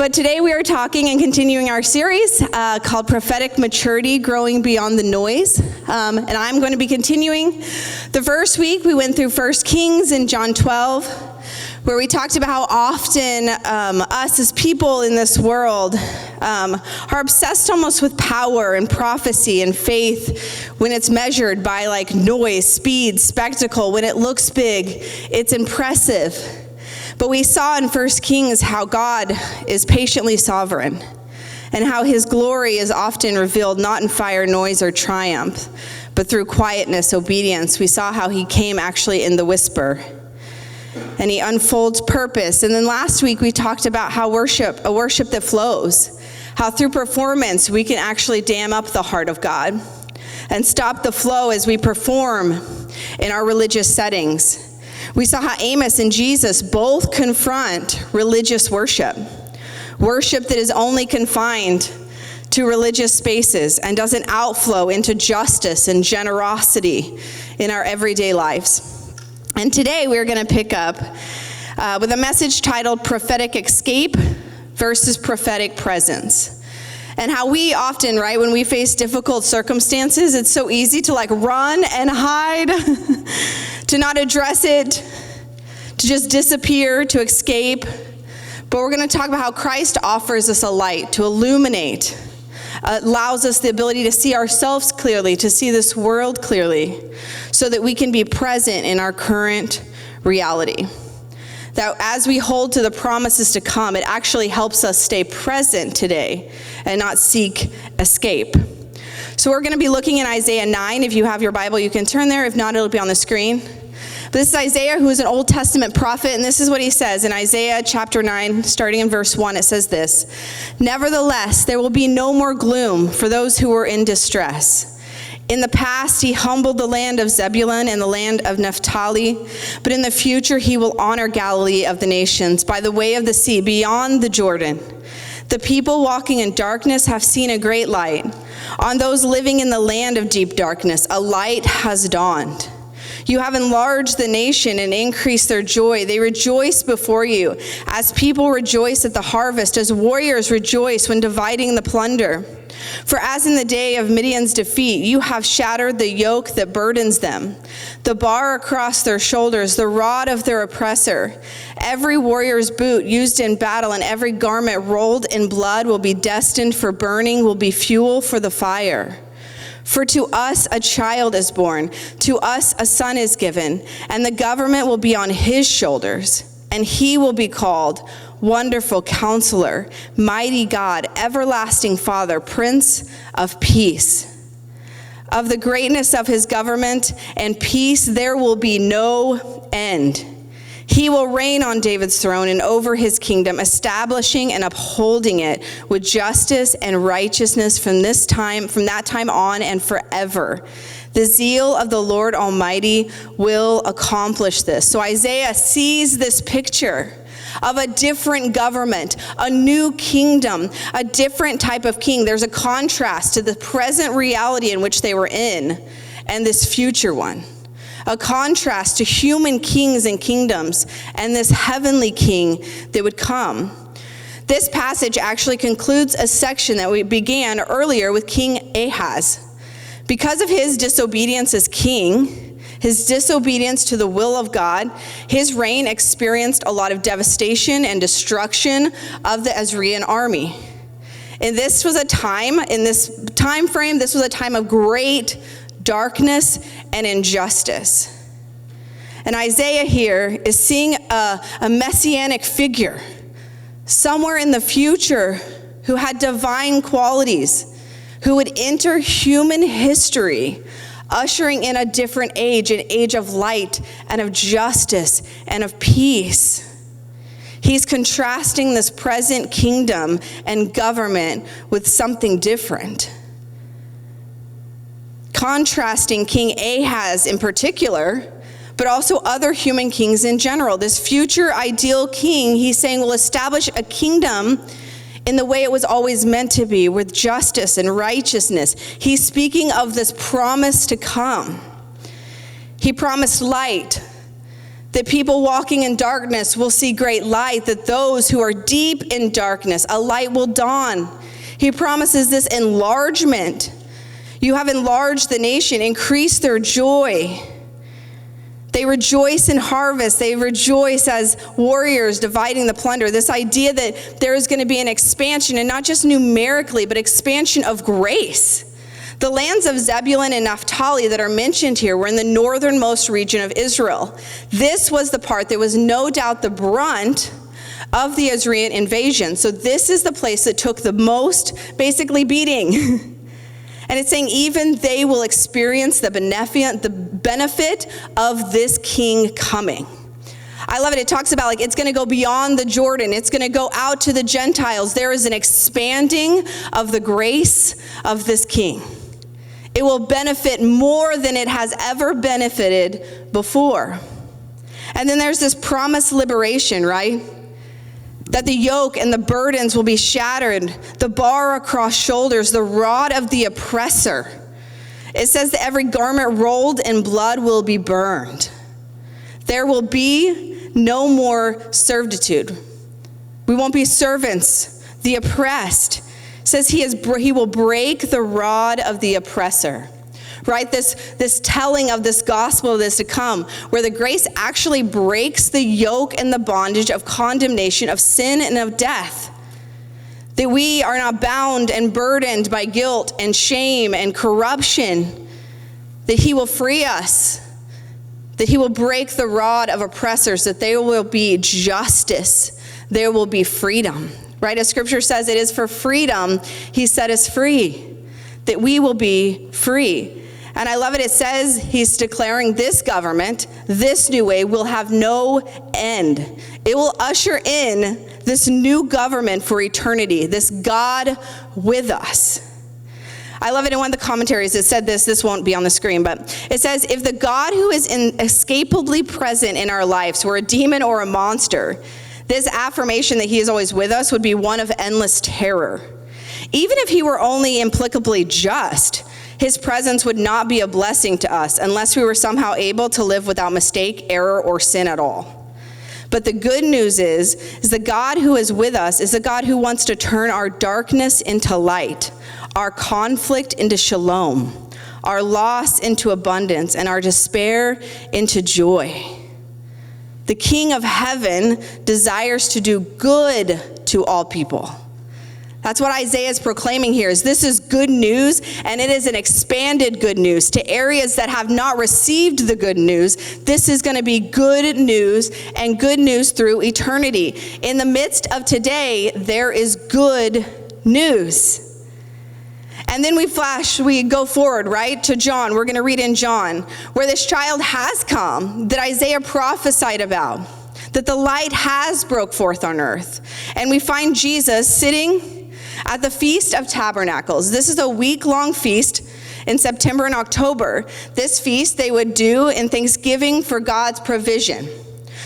But today we are talking and continuing our series called Prophetic Maturity, Growing Beyond the Noise. And I'm going to be continuing. The first week we went through 1 Kings and John 12, where we talked about how often us as people in this world are obsessed almost with power and prophecy and faith when it's measured by like noise, speed, spectacle. When it looks big, it's impressive. But we saw in 1 Kings how God is patiently sovereign and how his glory is often revealed not in fire, noise, or triumph, but through quietness, obedience. We saw how he came actually in the whisper and he unfolds purpose. And then last week we talked about how a worship that flows, how through performance we can actually dam up the heart of God and stop the flow as we perform in our religious settings. We saw how Amos and Jesus both confront religious worship that is only confined to religious spaces and doesn't outflow into justice and generosity in our everyday lives. And today we're going to pick up with a message titled Prophetic Escape versus Prophetic Presence. And how we often, right, when we face difficult circumstances, it's so easy to like run and hide, to not address it, to just disappear, to escape. But we're going to talk about how Christ offers us a light to illuminate, allows us the ability to see ourselves clearly, to see this world clearly, so that we can be present in our current reality. That as we hold to the promises to come, it actually helps us stay present today and not seek escape. So we're going to be looking in Isaiah 9. If you have your Bible, you can turn there. If not, it'll be on the screen. But this is Isaiah, who is an Old Testament prophet, and this is what he says in Isaiah chapter 9, starting in verse 1. It says this: "Nevertheless, there will be no more gloom for those who are in distress. In the past, he humbled the land of Zebulun and the land of Naphtali, but in the future, he will honor Galilee of the nations by the way of the sea beyond the Jordan. The people walking in darkness have seen a great light. On those living in the land of deep darkness, a light has dawned. You have enlarged the nation and increased their joy. They rejoice before you, as people rejoice at the harvest, as warriors rejoice when dividing the plunder. For as in the day of Midian's defeat, you have shattered the yoke that burdens them, the bar across their shoulders, the rod of their oppressor. Every warrior's boot used in battle and every garment rolled in blood will be destined for burning, will be fuel for the fire. For to us a child is born, to us a son is given, and the government will be on his shoulders, and he will be called Wonderful Counselor, Mighty God, Everlasting Father, Prince of Peace. Of the greatness of his government and peace there will be no end. He will reign on David's throne and over his kingdom, establishing and upholding it with justice and righteousness from that time on and forever. The zeal of the Lord Almighty will accomplish this." So Isaiah sees this picture of a different government, a new kingdom, a different type of king. There's a contrast to the present reality in which they were in and this future one. A contrast to human kings and kingdoms and this heavenly king that would come. This passage actually concludes a section that we began earlier with King Ahaz. Because of his disobedience as king, his disobedience to the will of God, his reign experienced a lot of devastation and destruction of the Assyrian army. And this was a time, in this time frame, this was a time of great darkness and injustice. And Isaiah here is seeing a messianic figure, somewhere in the future, who had divine qualities, who would enter human history, ushering in a different age, an age of light and of justice and of peace. He's contrasting this present kingdom and government with something different. Contrasting King Ahaz in particular, but also other human kings in general. This future ideal king, he's saying, will establish a kingdom in the way it was always meant to be, with justice and righteousness. He's speaking of this promise to come. He promised light, That people walking in darkness will see great light, that those who are deep in darkness, a light will dawn. He promises this enlargement. You have enlarged the nation, increased their joy. They rejoice in harvest. They rejoice as warriors dividing the plunder. This idea that there is going to be an expansion, and not just numerically, but expansion of grace. The lands of Zebulun and Naphtali that are mentioned here were in the northernmost region of Israel. This was the part that was no doubt the brunt of the Assyrian invasion. So this is the place that took the most, basically, beating. And it's saying even they will experience the benefit of this king coming. I love it. It talks about it's going to go beyond the Jordan. It's going to go out to the Gentiles. There is an expanding of the grace of this king. It will benefit more than it has ever benefited before. And then there's this promised liberation, right? That the yoke and the burdens will be shattered, the bar across shoulders, the rod of the oppressor. It says that every garment rolled in blood will be burned. There will be no more servitude. We won't be servants, the oppressed. It says he will break the rod of the oppressor. Right? This telling of this gospel that is to come, where the grace actually breaks the yoke and the bondage of condemnation, of sin and of death. That we are not bound and burdened by guilt and shame and corruption. That he will free us. That he will break the rod of oppressors, that there will be justice. There will be freedom. Right? As scripture says, it is for freedom he set us free. That we will be free. And I love it. It says he's declaring this government, this new way, will have no end. It will usher in this new government for eternity, this God with us. I love it. In one of the commentaries, it said this won't be on the screen, but it says, if the God who is inescapably present in our lives were a demon or a monster, this affirmation that he is always with us would be one of endless terror. Even if he were only implicably just, his presence would not be a blessing to us unless we were somehow able to live without mistake, error, or sin at all. But the good news is the God who is with us is a God who wants to turn our darkness into light, our conflict into shalom, our loss into abundance, and our despair into joy. The King of heaven desires to do good to all people. That's what Isaiah is proclaiming here, is this is good news, and it is an expanded good news to areas that have not received the good news. This is going to be good news, and good news through eternity. In the midst of today, there is good news. And then we go forward, right, to John. We're going to read in John, where this child has come that Isaiah prophesied about, that the light has broke forth on earth. And we find Jesus sitting at the Feast of Tabernacles. This is a week-long feast in September and October. This feast they would do in thanksgiving for God's provision.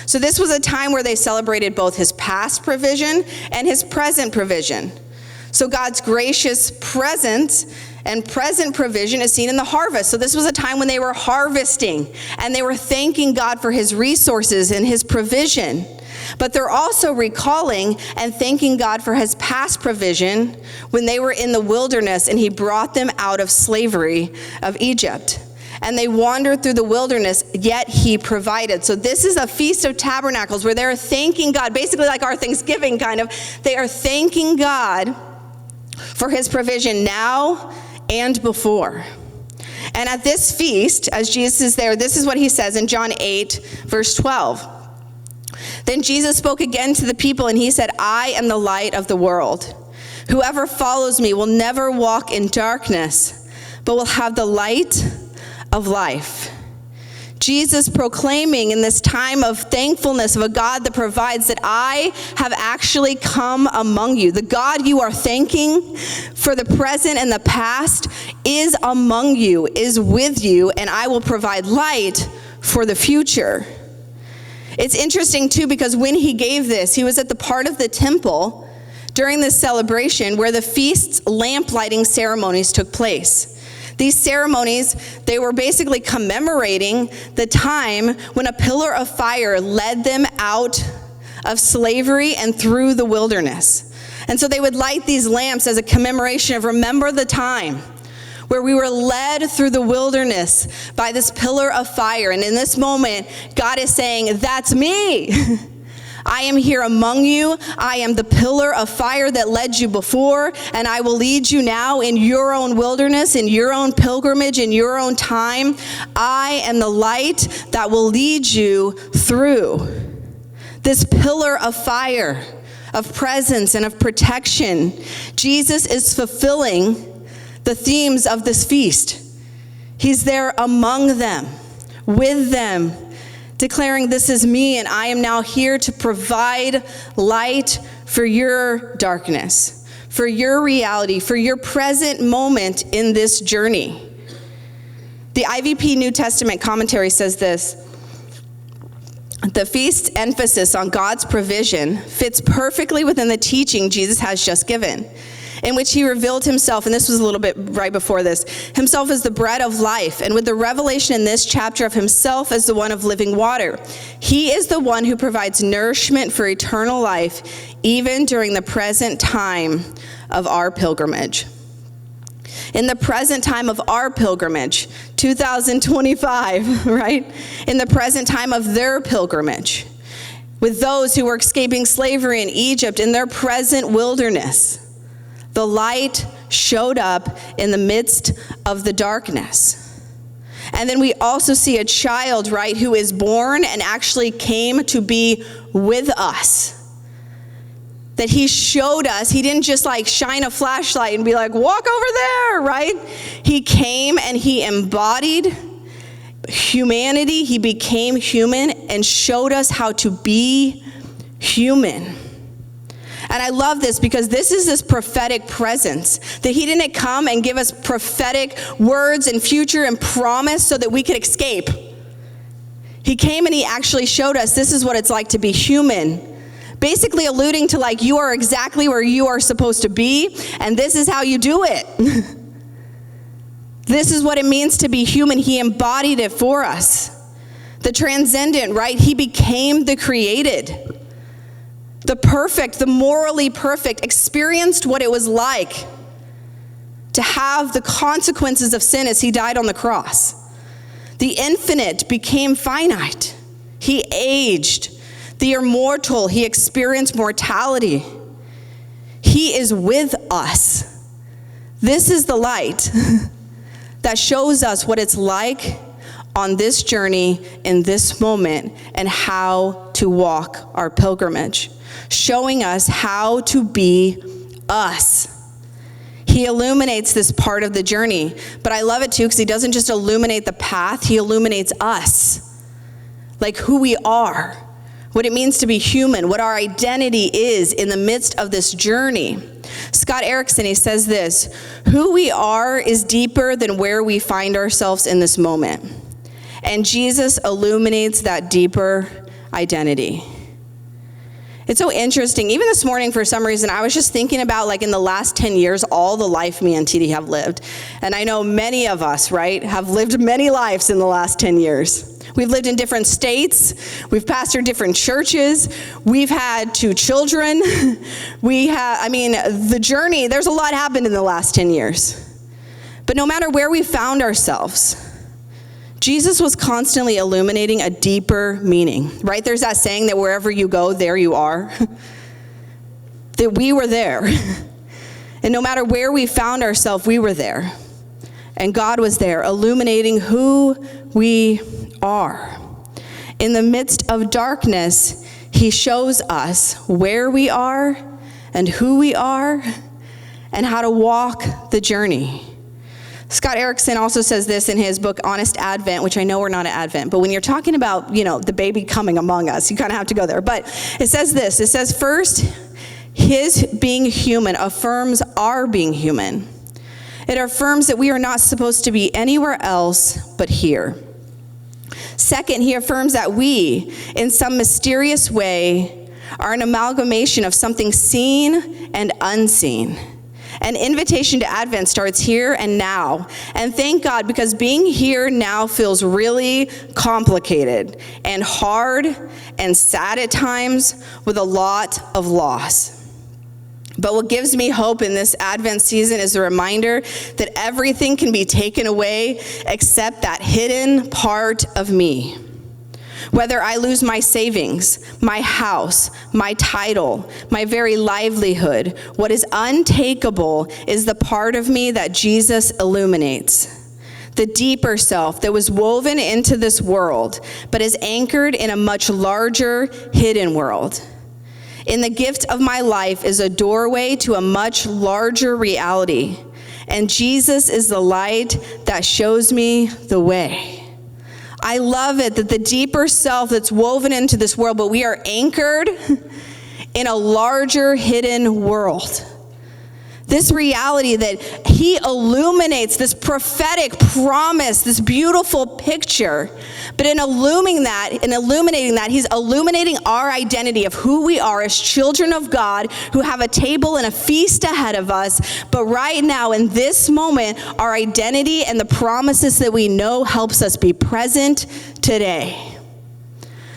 So this was a time where they celebrated both his past provision and his present provision. So God's gracious presence and present provision is seen in the harvest. So this was a time when they were harvesting and they were thanking God for his resources and his provision. But they're also recalling and thanking God for his past provision when they were in the wilderness and he brought them out of slavery of Egypt. And they wandered through the wilderness, yet he provided. So this is a Feast of Tabernacles where they're thanking God, basically like our Thanksgiving kind of. They are thanking God for his provision now and before. And at this feast, as Jesus is there, this is what he says in John 8, verse 12. Then Jesus spoke again to the people, and he said, I am the light of the world. Whoever follows me will never walk in darkness, but will have the light of life. Jesus proclaiming in this time of thankfulness of a God that provides, that I have actually come among you. The God you are thanking for the present and the past is among you, is with you, and I will provide light for the future. It's interesting too, because when he gave this, he was at the part of the temple during this celebration where the feast's lamp lighting ceremonies took place. These ceremonies, they were basically commemorating the time when a pillar of fire led them out of slavery and through the wilderness. And so they would light these lamps as a commemoration of remember the time where we were led through the wilderness by this pillar of fire. And in this moment, God is saying, that's me. I am here among you. I am the pillar of fire that led you before, and I will lead you now in your own wilderness, in your own pilgrimage, in your own time. I am the light that will lead you through. This pillar of fire, of presence and of protection, Jesus is fulfilling the themes of this feast. He's there among them, with them, declaring, this is me, and I am now here to provide light for your darkness, for your reality, for your present moment in this journey. The IVP New Testament commentary says this: the feast's emphasis on God's provision fits perfectly within the teaching Jesus has just given, in which he revealed himself, and this was a little bit right before this, himself as the bread of life, and with the revelation in this chapter of himself as the one of living water. He is the one who provides nourishment for eternal life, even during the present time of our pilgrimage. In the present time of our pilgrimage, 2025, right? In the present time of their pilgrimage, with those who were escaping slavery in Egypt in their present wilderness, the light showed up in the midst of the darkness. And then we also see a child, right, who is born and actually came to be with us. That he showed us, he didn't just like shine a flashlight and be like, walk over there, right? He came and he embodied humanity. He became human and showed us how to be human. And I love this because this is this prophetic presence, that he didn't come and give us prophetic words and future and promise so that we could escape. He came and he actually showed us this is what it's like to be human. Basically alluding to like, you are exactly where you are supposed to be, and this is how you do it. This is what it means to be human. He embodied it for us. The transcendent, right? He became the created. The perfect, the morally perfect, experienced what it was like to have the consequences of sin as he died on the cross. The infinite became finite. He aged. The immortal, he experienced mortality. He is with us. This is the light that shows us what it's like on this journey in this moment and how to walk our pilgrimage, showing us how to be us. He illuminates this part of the journey, but I love it too because he doesn't just illuminate the path, he illuminates us, like who we are, what it means to be human, what our identity is in the midst of this journey. Scott Erickson, he says this: who we are is deeper than where we find ourselves in this moment. And Jesus illuminates that deeper identity. It's so interesting. Even this morning, for some reason, I was just thinking about, like, in the last 10 years, all the life me and TD have lived. And I know many of us, right, have lived many lives in the last 10 years. We've lived in different states. We've pastored different churches. We've had 2 children. The journey, there's a lot happened in the last 10 years. But no matter where we found ourselves, Jesus was constantly illuminating a deeper meaning, right? There's that saying that wherever you go, there you are. That we were there. And no matter where we found ourselves, we were there. And God was there, illuminating who we are. In the midst of darkness, he shows us where we are and who we are and how to walk the journey. Scott Erickson also says this in his book, Honest Advent, which I know we're not at Advent, but when you're talking about, the baby coming among us, you kind of have to go there. But it says this, it says, first, his being human affirms our being human. It affirms that we are not supposed to be anywhere else but here. Second, he affirms that we, in some mysterious way, are an amalgamation of something seen and unseen. An invitation to Advent starts here and now. And thank God, because being here now feels really complicated and hard and sad at times with a lot of loss. But what gives me hope in this Advent season is a reminder that everything can be taken away except that hidden part of me. Whether I lose my savings, my house, my title, my very livelihood, what is untakeable is the part of me that Jesus illuminates. The deeper self that was woven into this world, but is anchored in a much larger, hidden world. In the gift of my life is a doorway to a much larger reality, and Jesus is the light that shows me the way. I love it that the deeper self that's woven into this world, but we are anchored in a larger hidden world. This reality that he illuminates, this prophetic promise, this beautiful picture. But in illuminating that, he's illuminating our identity of who we are as children of God who have a table and a feast ahead of us. But right now, in this moment, our identity and the promises that we know helps us be present today.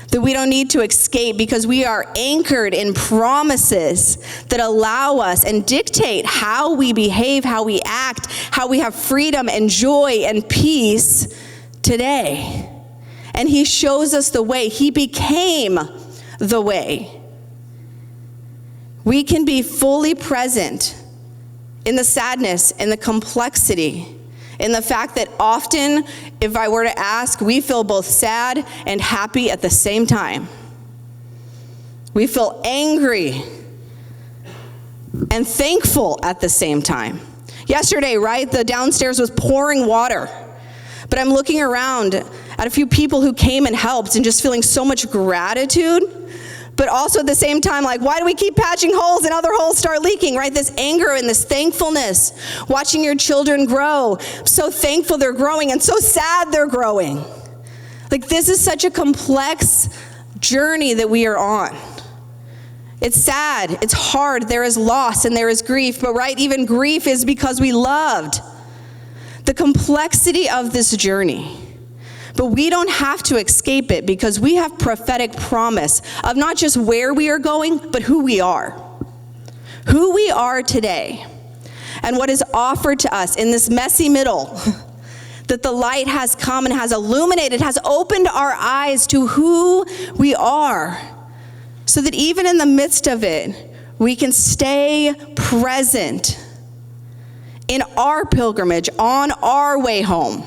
That we don't need to escape because we are anchored in promises that allow us and dictate how we behave, how we act, how we have freedom and joy and peace today. And he shows us the way. He became the way. We can be fully present in the sadness and the complexity, in the fact that often, if I were to ask, we feel both sad and happy at the same time. We feel angry and thankful at the same time. Yesterday, right, the downstairs was pouring water, but I'm looking around at a few people who came and helped and just feeling so much gratitude. But also at the same time, like, why do we keep patching holes and other holes start leaking, right? This anger and this thankfulness, watching your children grow, so thankful they're growing and so sad they're growing. Like, this is such a complex journey that we are on. It's sad, it's hard, there is loss and there is grief, but right, even grief is because we loved. The complexity of this journey. But we don't have to escape it because we have prophetic promise of not just where we are going, but who we are. Who we are today. And what is offered to us in this messy middle. That the light has come and has illuminated, has opened our eyes to who we are. So that even in the midst of it, we can stay present in our pilgrimage, on our way home.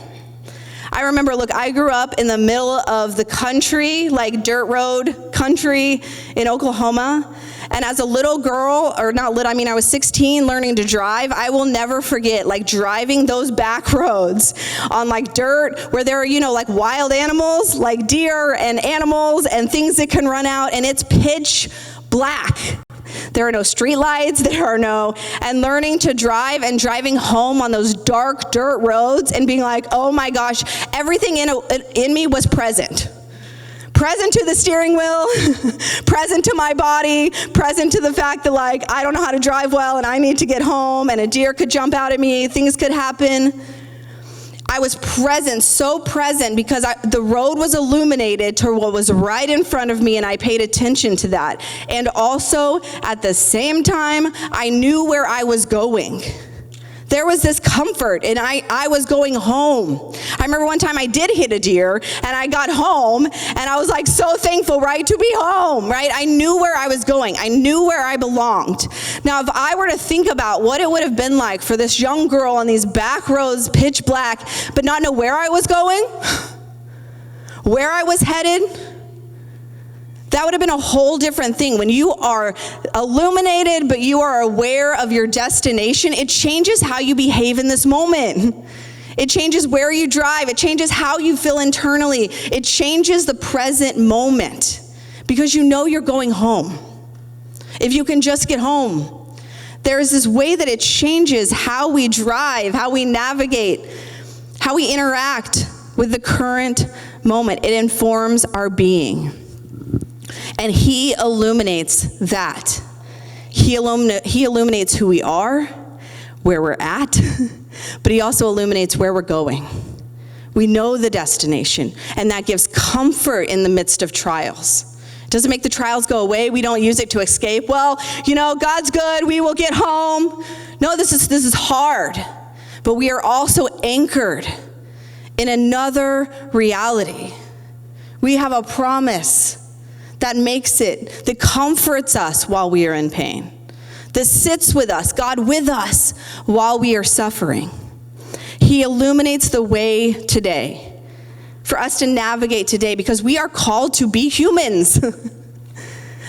I remember, look, I grew up in the middle of the country, like dirt road country in Oklahoma. And as a little girl, or not little, I mean, I was 16 learning to drive. I will never forget, like, driving those back roads on, like, dirt where there are, you know, like, wild animals, like deer and animals and things that can run out, and it's pitch black. There are no street lights, and learning to drive and driving home on those dark dirt roads and being like, oh my gosh, everything in me was present. Present to the steering wheel, present to my body, present to the fact that, like, I don't know how to drive well and I need to get home and a deer could jump out at me, things could happen. I was present, so present, because the road was illuminated to what was right in front of me, and I paid attention to that. And also, at the same time, I knew where I was going. There was this comfort, and I was going home. I remember one time I did hit a deer, and I got home, and I was like so thankful, right, to be home, right? I knew where I was going. I knew where I belonged. Now, if I were to think about what it would have been like for this young girl on these back roads, pitch black, but not know where I was going, where I was headed, that would have been a whole different thing. When you are illuminated, but you are aware of your destination, it changes how you behave in this moment. It changes where you drive. It changes how you feel internally. It changes the present moment because you know you're going home. If you can just get home. There's this way that it changes how we drive, how we navigate, how we interact with the current moment. It informs our being. And he illuminates that. He illuminates who we are, where we're at, but he also illuminates where we're going. We know the destination, and that gives comfort in the midst of trials. It doesn't make the trials go away. We don't use it to escape. Well, God's good. We will get home. No, this is hard. But we are also anchored in another reality. We have a promise that that comforts us while we are in pain. That sits with us, God with us while we are suffering. He illuminates the way today for us to navigate today because we are called to be humans.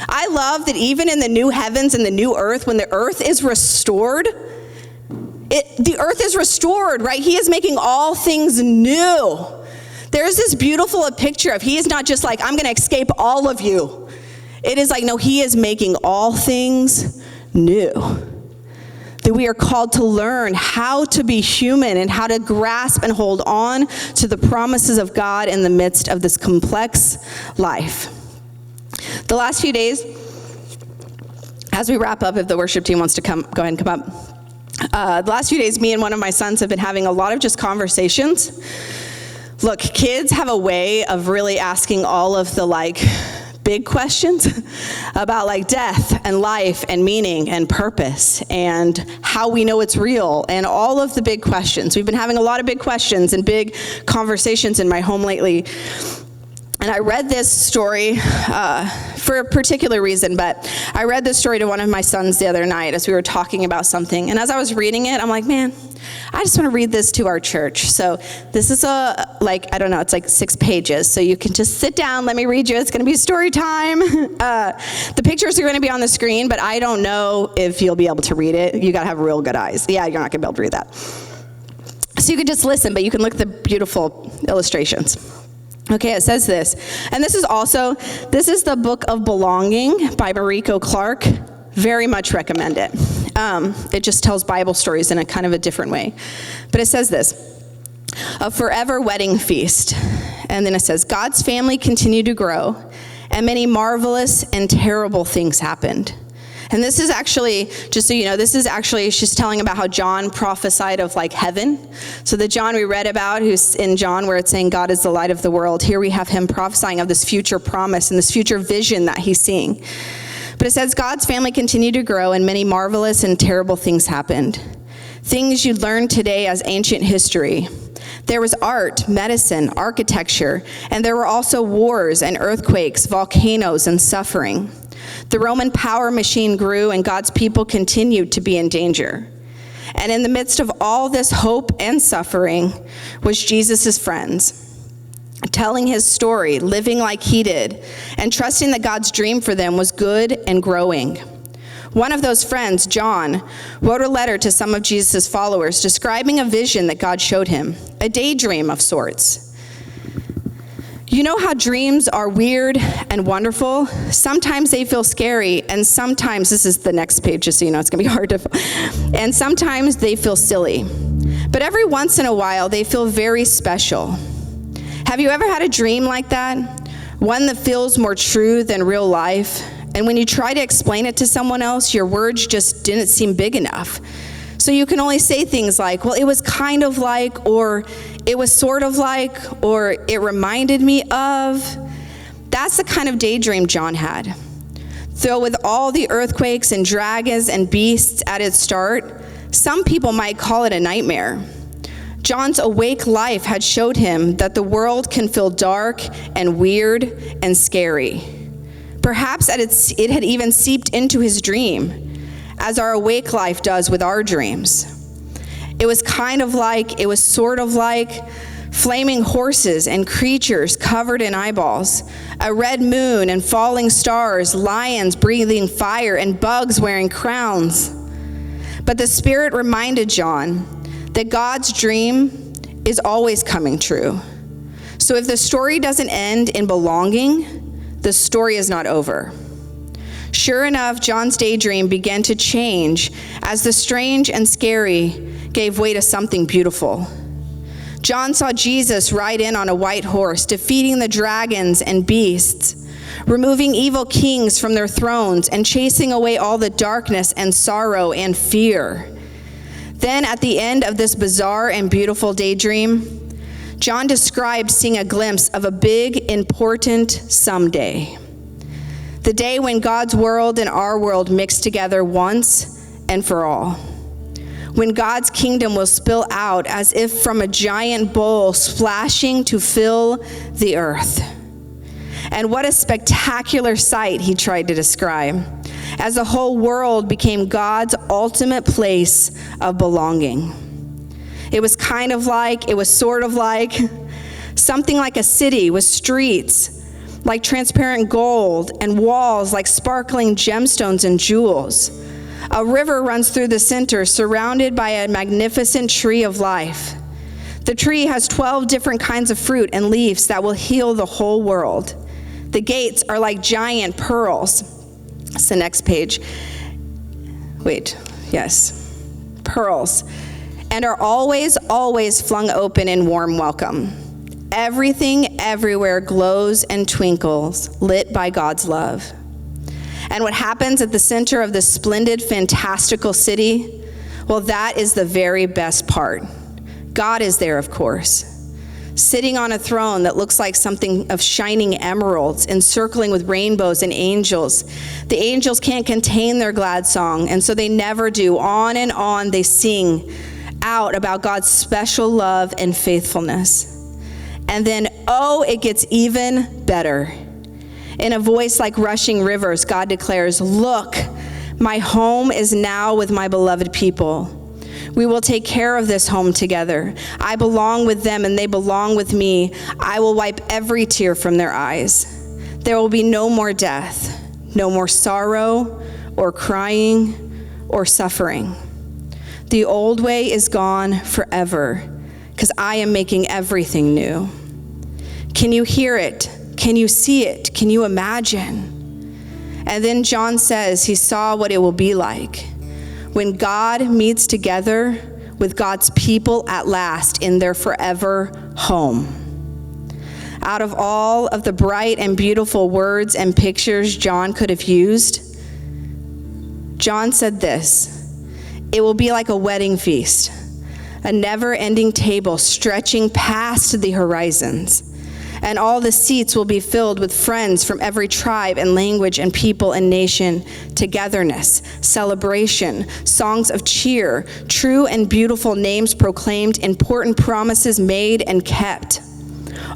I love that even in the new heavens and the new earth, when the earth is restored, the earth is restored, right? He is making all things new. There's this beautiful picture of he is not just like, I'm going to escape all of you. It is like, no, he is making all things new. That we are called to learn how to be human and how to grasp and hold on to the promises of God in the midst of this complex life. The last few days, as we wrap up, if the worship team wants to go ahead and come up. The last few days, me and one of my sons have been having a lot of just conversations. Look, kids have a way of really asking all of the big questions about death and life and meaning and purpose and how we know it's real and all of the big questions. We've been having a lot of big questions and big conversations in my home lately. And I read this story for a particular reason, but I read this story to one of my sons the other night as we were talking about something. And as I was reading it, I'm like, man, I just want to read this to our church. So this is it's 6 pages. So you can just sit down, let me read you. It's going to be story time. The pictures are going to be on the screen, but I don't know if you'll be able to read it. You got to have real good eyes. Yeah, you're not going to be able to read that. So you can just listen, but you can look at the beautiful illustrations. Okay, it says this, and this is the Book of Belonging by Mariko Clark. Very much recommend it. It just tells Bible stories in a kind of a different way. But it says this, a forever wedding feast. And then it says, God's family continued to grow, and many marvelous and terrible things happened. And this is actually, just so you know, she's telling about how John prophesied of heaven. So the John we read about, who's in John where it's saying God is the light of the world, here we have him prophesying of this future promise and this future vision that he's seeing. But it says, God's family continued to grow and many marvelous and terrible things happened. Things you learn today as ancient history. There was art, medicine, architecture, and there were also wars and earthquakes, volcanoes, and suffering. The Roman power machine grew and God's people continued to be in danger. And in the midst of all this hope and suffering was Jesus' friends, telling his story, living like he did, and trusting that God's dream for them was good and growing. One of those friends, John, wrote a letter to some of Jesus' followers describing a vision that God showed him, a daydream of sorts. You know how dreams are weird and wonderful? Sometimes they feel scary, and sometimes, this is the next page, just so you know, it's going to be hard to, and sometimes they feel silly. But every once in a while, they feel very special. Have you ever had a dream like that? One that feels more true than real life? And when you try to explain it to someone else, your words just didn't seem big enough. So you can only say things like, well, it was kind of like, or it was sort of like, or it reminded me of. That's the kind of daydream John had. Though with all the earthquakes and dragons and beasts at its start, some people might call it a nightmare. John's awake life had showed him that the world can feel dark and weird and scary. Perhaps it had even seeped into his dream, as our awake life does with our dreams. It was sort of like flaming horses and creatures covered in eyeballs, a red moon and falling stars, lions breathing fire, and bugs wearing crowns. But the Spirit reminded John that God's dream is always coming true. So if the story doesn't end in belonging, the story is not over. Sure enough, John's daydream began to change as the strange and scary gave way to something beautiful. John saw Jesus ride in on a white horse, defeating the dragons and beasts, removing evil kings from their thrones, and chasing away all the darkness and sorrow and fear. Then at the end of this bizarre and beautiful daydream, John described seeing a glimpse of a big, important someday. The day when God's world and our world mix together once and for all. When God's kingdom will spill out as if from a giant bowl splashing to fill the earth. And what a spectacular sight, he tried to describe, as the whole world became God's ultimate place of belonging. It was sort of like, something like a city with streets like transparent gold and walls like sparkling gemstones and jewels. A river runs through the center, surrounded by a magnificent tree of life. The tree has 12 different kinds of fruit and leaves that will heal the whole world. The gates are like giant pearls. That's the next page. Pearls. And are always flung open in warm welcome. Everything everywhere glows and twinkles, lit by God's love. And what happens at the center of this splendid, fantastical city? Well, that is the very best part. God is there, of course, sitting on a throne that looks like something of shining emeralds, encircling with rainbows and angels. The angels can't contain their glad song, and so they never do. On and on they sing out about God's special love and faithfulness. And then, it gets even better. In a voice like rushing rivers, God declares, "Look, my home is now with my beloved people. We will take care of this home together. I belong with them and they belong with me. I will wipe every tear from their eyes. There will be no more death, no more sorrow or crying or suffering. The old way is gone forever, because I am making everything new." Can you hear it? Can you see it? Can you imagine? And then John says he saw what it will be like when God meets together with God's people at last in their forever home. Out of all of the bright and beautiful words and pictures John could have used, John said this: "It will be like a wedding feast, a never-ending table stretching past the horizons. And all the seats will be filled with friends from every tribe and language and people and nation. Togetherness, celebration, songs of cheer, true and beautiful names proclaimed, important promises made and kept.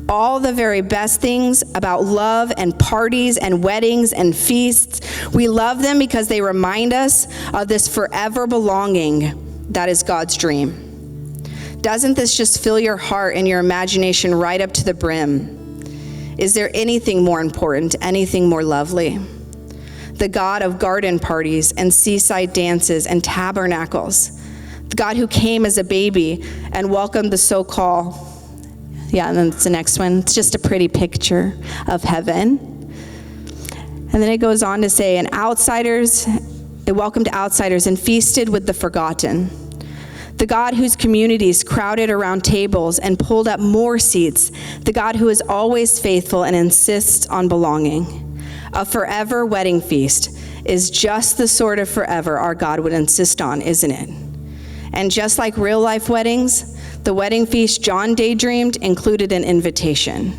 All the very best things about love and parties and weddings and feasts. We love them because they remind us of this forever belonging that is God's dream." Doesn't this just fill your heart and your imagination right up to the brim? Is there anything more important, anything more lovely? The God of garden parties and seaside dances and tabernacles. The God who came as a baby and welcomed the so-called, and then it's the next one. It's just a pretty picture of heaven. And then it goes on to say, it welcomed outsiders and feasted with the forgotten. The God whose communities crowded around tables and pulled up more seats. The God who is always faithful and insists on belonging. A forever wedding feast is just the sort of forever our God would insist on, isn't it? And just like real life weddings, the wedding feast John daydreamed included an invitation.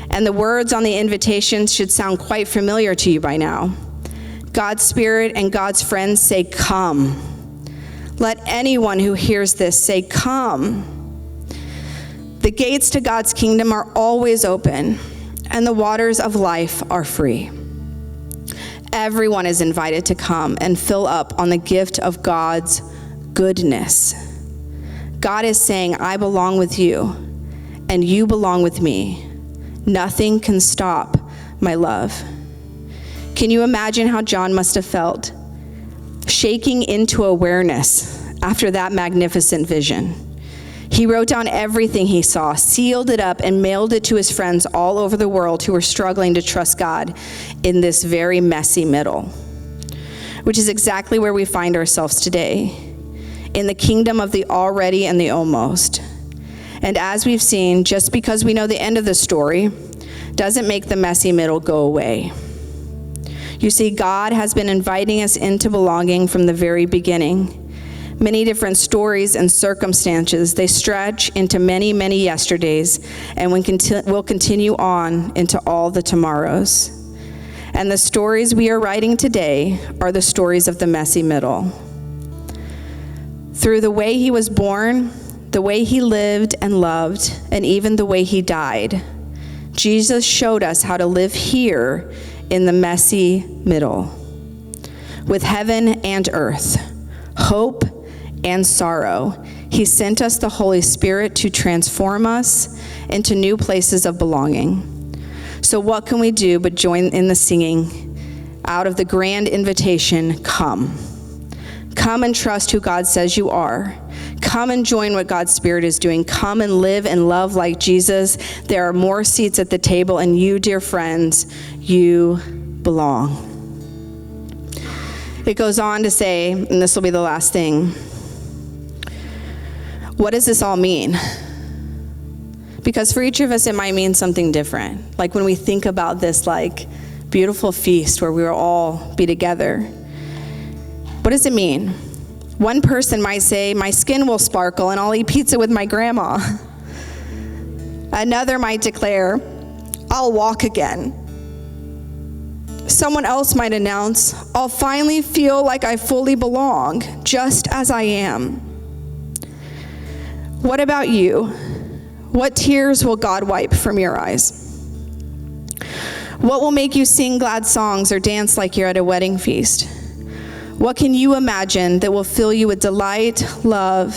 And the words on the invitation should sound quite familiar to you by now. God's Spirit and God's friends say, "Come." Let anyone who hears this say, "Come." The gates to God's kingdom are always open, and the waters of life are free. Everyone is invited to come and fill up on the gift of God's goodness. God is saying, "I belong with you, and you belong with me. Nothing can stop my love." Can you imagine how John must have felt? Shaking into awareness after that magnificent vision. He wrote down everything he saw, sealed it up, and mailed it to his friends all over the world who were struggling to trust God in this very messy middle, which is exactly where we find ourselves today, in the kingdom of the already and the almost. And as we've seen, just because we know the end of the story doesn't make the messy middle go away. You see, God has been inviting us into belonging from the very beginning, Many different stories and circumstances, they stretch into many, many yesterdays and will continue on into all the tomorrows. And the stories we are writing today are the stories of the messy middle. Through the way he was born, the way he lived and loved, and even the way he died, Jesus showed us how to live here in the messy middle, with heaven and earth, hope and sorrow. He sent us the Holy Spirit to transform us into new places of belonging. So what can we do but join in the singing out of the grand invitation, come. Come and trust who God says you are. Come and join what God's Spirit is doing. Come and live and love like Jesus. There are more seats at the table, and you, dear friends, you belong. It goes on to say, and this will be the last thing, what does this all mean? Because for each of us, it might mean something different. Like when we think about this beautiful feast where we will all be together, what does it mean? One person might say, my skin will sparkle and I'll eat pizza with my grandma. Another might declare, I'll walk again. Someone else might announce, I'll finally feel like I fully belong, just as I am. What about you? What tears will God wipe from your eyes? What will make you sing glad songs or dance like you're at a wedding feast? What can you imagine that will fill you with delight, love,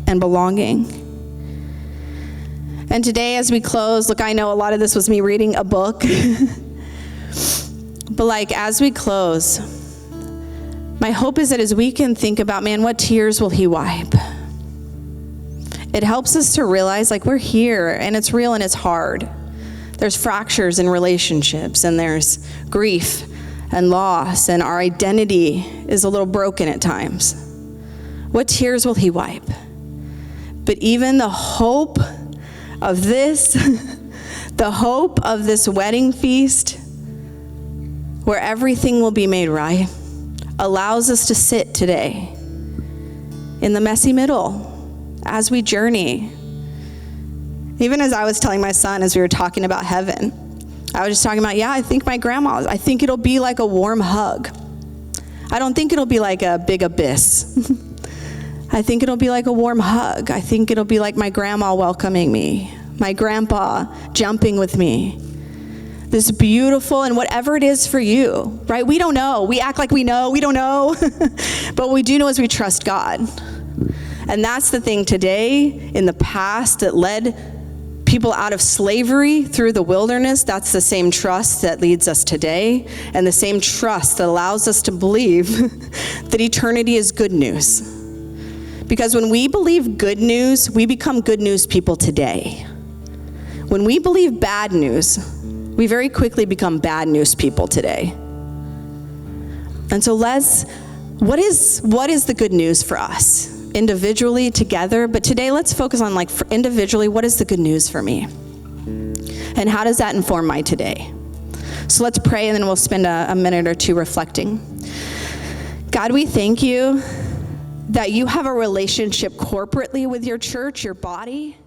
and belonging? And today as we close, look, I know a lot of this was me reading a book, but as we close, my hope is that as we can think about, man, what tears will he wipe? It helps us to realize we're here and it's real and it's hard. There's fractures in relationships and there's grief and loss, and our identity is a little broken at times. What tears will he wipe? But even the hope of this, the hope of this wedding feast, where everything will be made right, allows us to sit today in the messy middle as we journey. Even as I was telling my son as we were talking about heaven, I was just talking about, I think my grandma, I think it'll be like a warm hug. I don't think it'll be like a big abyss. I think it'll be like a warm hug. I think it'll be like my grandma welcoming me, my grandpa jumping with me. This beautiful, and whatever it is for you, right? We don't know. We act like we know. We don't know. But what we do know is we trust God. And that's the thing today, in the past, that led people out of slavery through the wilderness. That's the same trust that leads us today, and the same trust that allows us to believe that eternity is good news. Because when we believe good news, we become good news people today. When we believe bad news, we very quickly become bad news people today. And so what is the good news for us? Individually, together, but today let's focus on individually, what is the good news for me? And how does that inform my today? So let's pray, and then we'll spend a minute or two reflecting. God, we thank you that you have a relationship corporately with your church, your body.